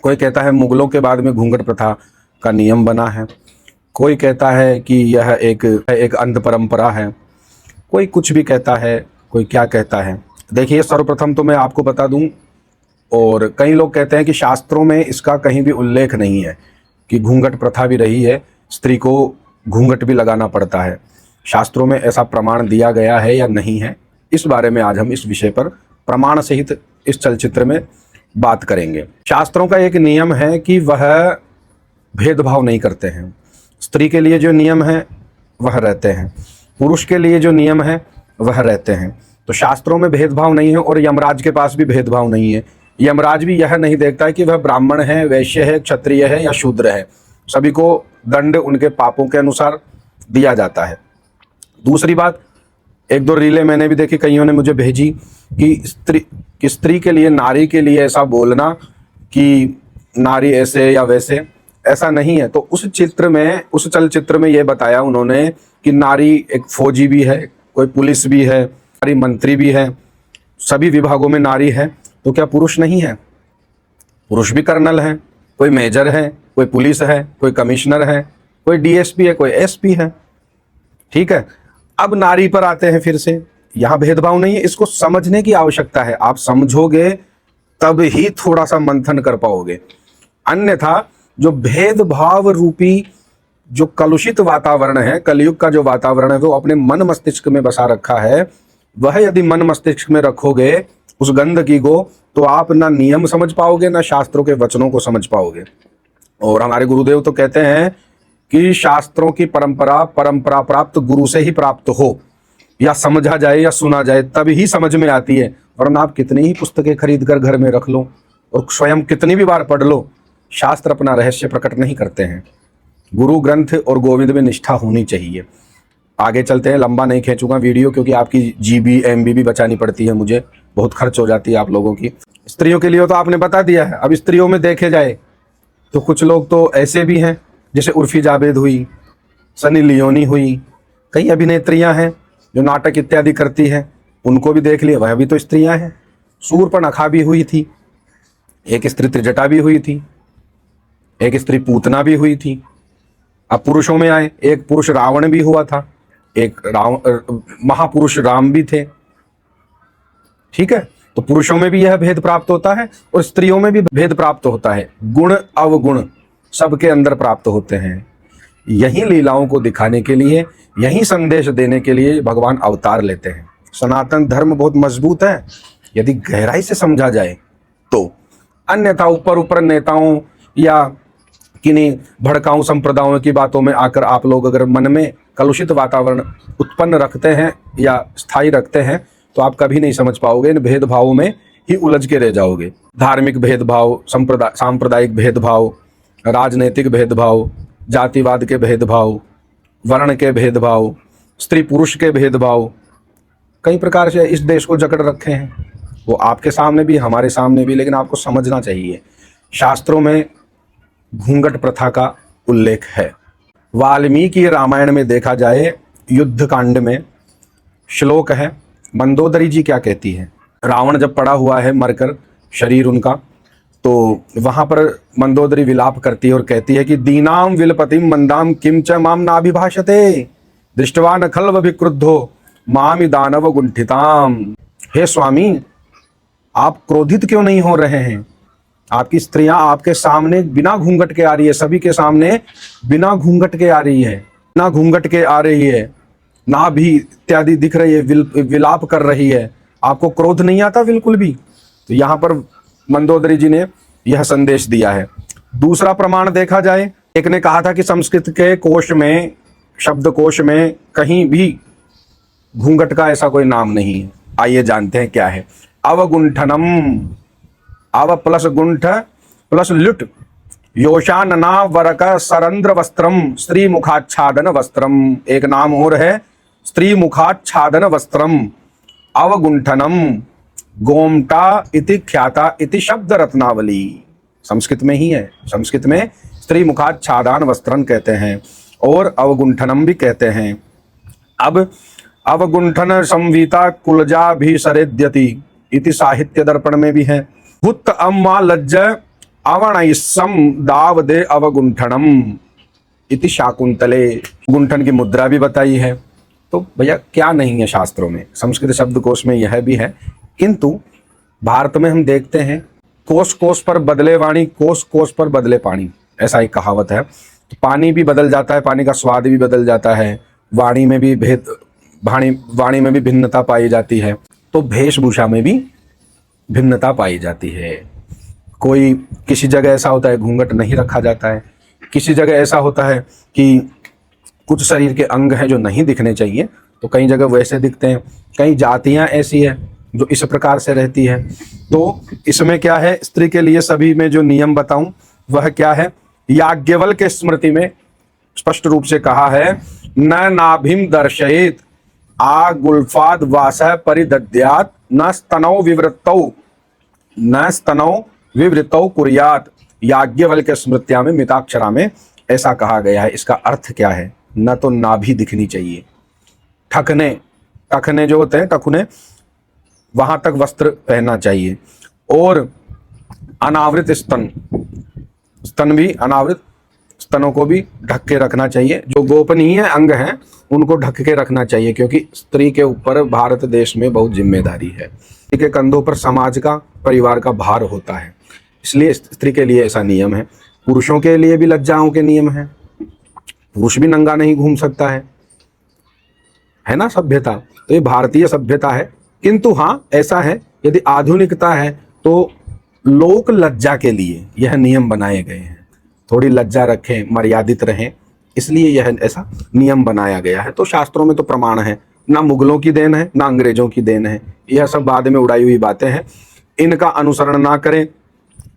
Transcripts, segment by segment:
कोई कहता है मुगलों के बाद में घूंघट प्रथा का नियम बना है, कोई कहता है कि यह एक अंध परंपरा है, कोई कुछ भी कहता है, कोई क्या कहता है। देखिए, सर्वप्रथम तो मैं आपको बता दूं, और कई लोग कहते हैं कि शास्त्रों में इसका कहीं भी उल्लेख नहीं है कि घूंघट प्रथा भी रही है, स्त्री को घूंघट भी लगाना पड़ता है। शास्त्रों में ऐसा प्रमाण दिया गया है या नहीं है, इस बारे में आज हम इस विषय पर प्रमाण सहित इस चलचित्र में बात करेंगे। शास्त्रों का एक नियम है कि वह भेदभाव नहीं करते हैं। स्त्री के लिए जो नियम है वह रहते हैं, पुरुष के लिए जो नियम है वह रहते हैं। तो शास्त्रों में भेदभाव नहीं है, और यमराज के पास भी भेदभाव नहीं है। यमराज भी यह नहीं देखता है कि वह ब्राह्मण है, वैश्य है, क्षत्रिय है या शूद्र है। सभी को दंड उनके पापों के अनुसार दिया जाता है। दूसरी बात, एक दो रीलें मैंने भी देखी, कईयों ने मुझे भेजी कि स्त्री के लिए, नारी के लिए ऐसा बोलना कि नारी ऐसे या वैसे, ऐसा नहीं है। तो उस चलचित्र में ये बताया उन्होंने कि नारी एक फौजी भी है, कोई पुलिस भी है, नारी मंत्री भी है, सभी विभागों में नारी है। तो क्या पुरुष नहीं है? पुरुष भी कर्नल है, कोई मेजर है, कोई पुलिस है, कोई कमिश्नर है, कोई डीएसपी है, कोई एसपी है। ठीक है, अब नारी पर आते हैं फिर से। यहां भेदभाव नहीं है, इसको समझने की आवश्यकता है। आप समझोगे तब ही थोड़ा सा मंथन कर पाओगे, अन्यथा जो भेदभाव रूपी जो कलुषित वातावरण है, कलयुग का जो वातावरण है, वो अपने मन मस्तिष्क में बसा रखा है। वह यदि मन मस्तिष्क में रखोगे उस गंदगी को, तो आप ना नियम समझ पाओगे, ना शास्त्रों के वचनों को समझ पाओगे। और हमारे गुरुदेव तो कहते हैं कि शास्त्रों की परंपरा प्राप्त गुरु से ही प्राप्त हो, या समझा जाए या सुना जाए, तब ही समझ में आती है। वरना आप कितनी ही पुस्तकें खरीद कर घर में रख लो और स्वयं कितनी भी बार पढ़ लो, शास्त्र अपना रहस्य प्रकट नहीं करते हैं। गुरु ग्रंथ और गोविंद में निष्ठा होनी चाहिए। आगे चलते हैं, लंबा नहीं खींचूंगा वीडियो, क्योंकि आपकी जीबी एमबी भी बचानी पड़ती है, मुझे बहुत खर्च हो जाती है आप लोगों की। स्त्रियों के लिए तो आपने बता दिया है। अब स्त्रियों में देखे जाए तो कुछ लोग तो ऐसे भी हैं, जैसे उर्फी जावेद हुई, सनी लियोनी हुई, कई अभिनेत्रियां हैं जो नाटक इत्यादि करती हैं, उनको भी देख लिया, वह भी तो स्त्रियां हैं। शूर्पणखा भी हुई थी, एक स्त्री त्रिजटा भी हुई थी, एक स्त्री पूतना भी हुई थी। अब पुरुषों में आए, एक पुरुष रावण भी हुआ था, एक महापुरुष राम भी थे। ठीक है, तो पुरुषों में भी यह भेद प्राप्त होता है और स्त्रियों में भी भेद प्राप्त होता है। गुण अवगुण सबके अंदर प्राप्त होते हैं। यही लीलाओं को दिखाने के लिए, यही संदेश देने के लिए भगवान अवतार लेते हैं। सनातन धर्म बहुत मजबूत है यदि गहराई से समझा जाए तो। अन्यथा ऊपर ऊपर नेताओं या किन्हीं भड़काऊ संप्रदायों की बातों में आकर आप लोग अगर मन में कलुषित वातावरण उत्पन्न रखते हैं या स्थायी रखते हैं, तो आप कभी नहीं समझ पाओगे। इन भेदभावों में ही उलझ के रह जाओगे। धार्मिक भेदभाव, सांप्रदायिक भेदभाव, राजनीतिक भेदभाव, जातिवाद के भेदभाव, वर्ण के भेदभाव, स्त्री पुरुष के भेदभाव, कई प्रकार से इस देश को जकड़ रखे हैं। वो आपके सामने भी, हमारे सामने भी, लेकिन आपको समझना चाहिए। शास्त्रों में घूंघट प्रथा का उल्लेख है। वाल्मीकि रामायण में देखा जाए, युद्ध कांड में श्लोक है, मंदोदरी जी क्या कहती है। रावण जब पड़ा हुआ है मरकर, शरीर उनका, तो वहां पर मंदोदरी विलाप करती है और कहती है कि दीनाम विलपतिम मंदाम किम च माम नाभिभाषते दृष्टवा न खल्व विक्रुद्धो मामि दानव गुंठिताम। हे स्वामी, आप क्रोधित क्यों नहीं हो रहे हैं? आपकी स्त्रियां आपके सामने बिना घूंघट के आ रही है, सभी के सामने बिना घूंघट के आ रही है, बिना घूंघट के आ रही है, ना भी इत्यादि दिख रही है, विलाप कर रही है। आपको क्रोध नहीं आता बिल्कुल भी? तो यहाँ पर मंदोदरी जी ने यह संदेश दिया है। दूसरा प्रमाण देखा जाए, एक ने कहा था कि संस्कृत के कोश में, शब्दकोश में कहीं भी घूंघट का ऐसा कोई नाम नहीं है। आइए जानते हैं क्या है। अवगुंठनम, अव प्लस गुंठ प्लस लुट, योशानना वरक सरंद्र वस्त्रम स्त्री मुखाच्छादन वस्त्रम। एक और और है स्त्री मुखाच्छादन वस्त्रम। अवगुंठनम गोमटा इति ख्याता इति शब्द रत्नावली। संस्कृत में ही है। संस्कृत में स्त्री मुखाच्छादन वस्त्रम कहते हैं और अवगुंठनम भी कहते हैं। अब अवगुंठन संविता कुलजा भी सरेद्यति इति साहित्य दर्पण में भी है। भूत अम्मा लज्ज अवणैसम दावदे अवगुंठनम इति शाकुंतले। गुंठन की मुद्रा भी बताई है। तो भैया क्या नहीं है शास्त्रों में, संस्कृत शब्दकोश में यह भी है। किंतु भारत में हम देखते हैं कोस कोस पर बदले वाणी, कोस कोस पर बदले पानी, ऐसा एक कहावत है। तो पानी भी बदल जाता है, पानी का स्वाद भी बदल जाता है, वाणी में भी वाणी में भी भिन्नता पाई जाती है, तो वेशभूषा में भी भिन्नता पाई जाती है। कोई किसी जगह ऐसा होता है घूंघट नहीं रखा जाता है, किसी जगह ऐसा होता है कि कुछ शरीर के अंग हैं जो नहीं दिखने चाहिए, तो कई जगह वैसे दिखते हैं। कई जातियां ऐसी है जो इस प्रकार से रहती है। तो इसमें क्या है, स्त्री के लिए सभी में जो नियम बताऊं वह क्या है, याज्ञवल्क्य के स्मृति में स्पष्ट रूप से कहा है, न नाभिम दर्शयेत आ गुल्फाद वासः परिदद्यात् न स्तनौ विवृतौ कुर्यात्। याज्ञवल्क्य स्मृत्या में मिताक्षरा में ऐसा कहा गया है। इसका अर्थ क्या है, न तो नाभि दिखनी चाहिए, टखने जो होते हैं टखने वहां तक वस्त्र पहनना चाहिए, और अनावृत स्तन भी अनावृत, स्तनों को भी ढक के रखना चाहिए। जो गोपनीय अंग हैं उनको ढक के रखना चाहिए, क्योंकि स्त्री के ऊपर भारत देश में बहुत जिम्मेदारी है। स्त्री के कंधों पर समाज का, परिवार का भार होता है, इसलिए स्त्री के लिए ऐसा नियम है। पुरुषों के लिए भी लज्जाओं के नियम हैं, पुरुष भी नंगा नहीं घूम सकता है ना सभ्यता। तो ये भारतीय सभ्यता है। किंतु हाँ ऐसा है, यदि आधुनिकता है तो लोक लज्जा के लिए यह नियम बनाए गए हैं। थोड़ी लज्जा रखें, मर्यादित रहें, इसलिए यह ऐसा नियम बनाया गया है। तो शास्त्रों में तो प्रमाण है, ना मुगलों की देन है ना अंग्रेजों की देन है, यह सब बाद में उड़ाई हुई बातें हैं, इनका अनुसरण ना करें।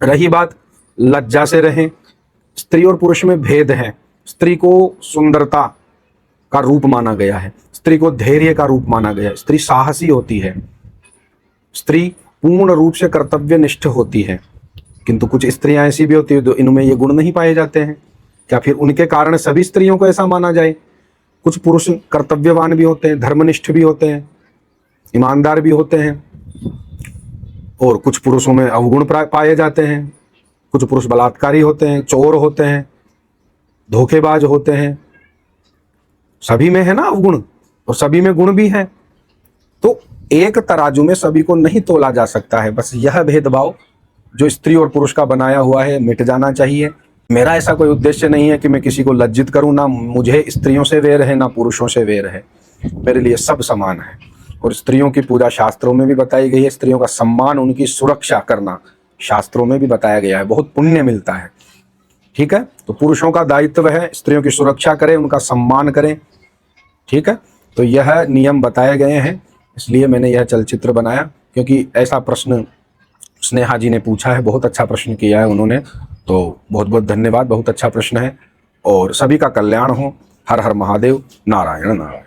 रही बात लज्जा से रहें, स्त्री और पुरुष में भेद है। स्त्री को सुंदरता का रूप माना गया है, स्त्री को धैर्य का रूप माना गया है, स्त्री साहसी होती है, स्त्री पूर्ण रूप से कर्तव्यनिष्ठ होती है। किंतु कुछ स्त्रियां ऐसी भी होती है जो इनमें ये गुण नहीं पाए जाते हैं। क्या फिर उनके कारण सभी स्त्रियों को ऐसा माना जाए? कुछ पुरुष कर्तव्यवान भी होते हैं, धर्मनिष्ठ भी होते हैं, ईमानदार भी होते हैं, और कुछ पुरुषों में अवगुण पाए जाते हैं। कुछ पुरुष बलात्कारी होते हैं, चोर होते हैं, धोखेबाज होते हैं। सभी में है ना अवगुण, और सभी में गुण भी है। तो एक तराजू में सभी को नहीं तोला जा सकता है। बस यह भेदभाव जो स्त्री और पुरुष का बनाया हुआ है मिट जाना चाहिए। मेरा ऐसा कोई उद्देश्य नहीं है कि मैं किसी को लज्जित करूं, ना मुझे स्त्रियों से वैर है ना पुरुषों से वैर है। मेरे लिए सब समान है। और स्त्रियों की पूजा शास्त्रों में भी बताई गई है, स्त्रियों का सम्मान, उनकी सुरक्षा करना शास्त्रों में भी बताया गया है, बहुत पुण्य मिलता है। ठीक है, तो पुरुषों का दायित्व है स्त्रियों की सुरक्षा करें, उनका सम्मान करें। ठीक है, तो यह नियम बताए गए हैं, इसलिए मैंने यह चलचित्र बनाया। क्योंकि ऐसा प्रश्न स्नेहा जी ने पूछा है, बहुत अच्छा प्रश्न किया है उन्होंने, तो बहुत बहुत धन्यवाद। बहुत अच्छा प्रश्न है, और सभी का कल्याण हो। हर हर महादेव, नारायण नारायण।